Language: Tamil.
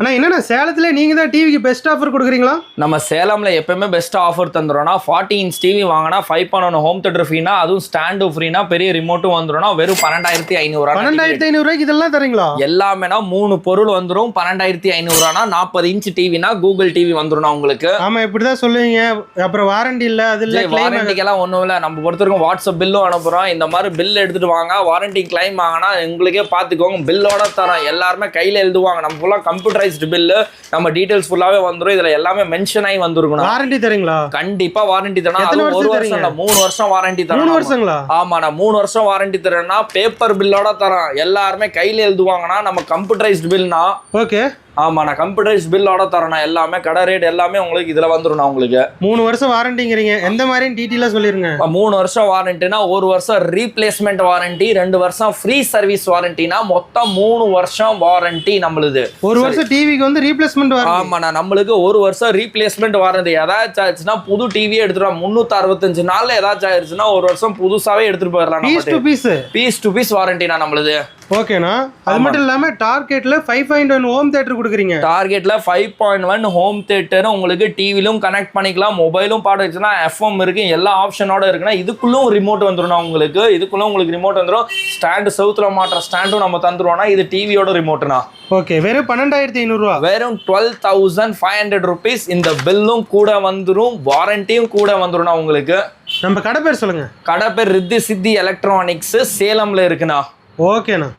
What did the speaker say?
அண்ணா என்னண்ணா சேலத்துல நீங்க தான் டிவிக்கு பெஸ்ட் ஆஃபர் கொடுக்குறீங்களா? நம்ம சேலம்ல எப்பவுமே பெஸ்ட் ஆஃபர் தந்துடும்னா 40 இன்ச் டிவி வாங்கினா 5.1 ஹோம் தியேட்டர் ஃப்ரீனா, அதுவும் ஸ்டாண்டு ஃப்ரீனா, பெரிய ரிமோட்டும் வந்துடும். வெறும் 12,500. 12,500 இதெல்லாம் தரீங்களா? எல்லாமேனா 3 பொருள் வந்துடும். 12,500 40 இன்ச் டிவினா கூகுள் டிவி வந்துடும் உங்களுக்கு. ஆமா இப்படிதான் சொல்லுவீங்க. அப்புறம் வாரண்டி இல்ல, அது இல்ல, வாரண்டிக்கெல்லாம் ஒன்றும் இல்லை. நம்ம பொறுத்தவரைக்கும் வாட்ஸ்அப் பில்லும் அனுப்புகிறோம். இந்த மாதிரி பில் எடுத்துட்டு வாங்க, வாரண்டி கிளைம் வாங்கினா உங்களுக்கே பார்த்துக்கோங்க. பில்லோட தரோம். எல்லாருமே கையில் எழுதுவாங்க. நம்ம ஃபுல்லாக கம்ப்யூட்டரைஸ்டு பில்லு, நம்ம டீடைல்ஸ் ஃபுல்லாவே வந்துரும். இதுல எல்லாமே மென்ஷன் ஆகி வந்திருக்கணும். வாரண்டி தரீங்களா? கண்டிப்பா வாரண்டி தரணும். அது 1 வருஷம் இல்ல 3 வருஷம் வாரண்டி தரணும். 3 வருஷங்களா? ஆமா, நான் 3 வருஷம் வாரண்டி தரேன்னா பேப்பர் பில்லோட தரேன். எல்லாருமே கையில எழுதுவாங்கன்னா நம்ம கம்ப்யூட்டரைஸ்டு பில்னா. ஓகே. ஆமா, நான் கம்ப்யூட்டரைஸ் பில்லோட தரேன். எல்லாமே கடை ரேட் எல்லாமே உங்களுக்கு இதுல வந்துடும். உங்களுக்கு 3 வருஷம் வாரண்டிங்கிறீங்க, எந்த மாதிரி டீட்டெயிலா சொல்லிருங்க. 3 வருஷம் வாரண்டினா 1 வருஷம் ரீப்ளேஸ்மெண்ட் வாரண்டி, 2 வருஷம் ஃப்ரீ சர்வீஸ் வாரண்டினா மொத்தம் 3 வருஷம் வாரண்டி நம்மளுது. 1 வருஷம் டிவிக்கு வந்து ரீப்ளேஸ்மெண்ட் வாரண்டி. ஆமா, நம்மளுக்கு 1 வருஷம் ரீப்ளேஸ்மெண்ட் வாரண்டி. ஏதாச்சும் ஆச்சுன்னா புது டிவியே எடுத்துட்டு 365 நாள்ல ஏதாச்சும் ஆயிடுச்சுன்னா 1 வருஷம் புதுசாவே எடுத்துட்டு போயிடலாம். பீஸ் டு பீஸ் வாரண்டினா நம்மளுது. ஓகேண்ணா. அது மட்டும் இல்லாம டார்கெட்ல 5.1 ஹோம் தியேட்டர் கொடுக்குறீங்க. டார்கெட்ல 5.1 ஹோம் தியேட்டர் உங்களுக்கு டிவிலும் கனெக்ட் பண்ணிக்கலாம், மொபைலும் பாட்டு வச்சுன்னா எஃப்எம் இருக்கு, எல்லா ஆப்ஷனோட இருக்குன்னா இதுக்குள்ளும் ரிமோட் வந்துடும் உங்களுக்கு. இதுக்குள்ள உங்களுக்கு ரிமோட் வந்துடும். ஸ்டாண்டு சவுத்துல மாற்ற ஸ்டாண்டும் நம்ம தந்துருவோம்னா இது டிவியோட ரிமோட்னா. ஓகே, வெறும் 12,500. வெறும் 12,500 rupees. இந்த பில்லும் கூட வந்துடும், வாரண்டியும் கூட வந்துடும் உங்களுக்கு. நம்ம கடை பேர் சொல்லுங்க. கடை பேர் ரித்தி சித்தி எலக்ட்ரானிக்ஸ், சேலம்ல இருக்குண்ணா. ஓகேண்ணா.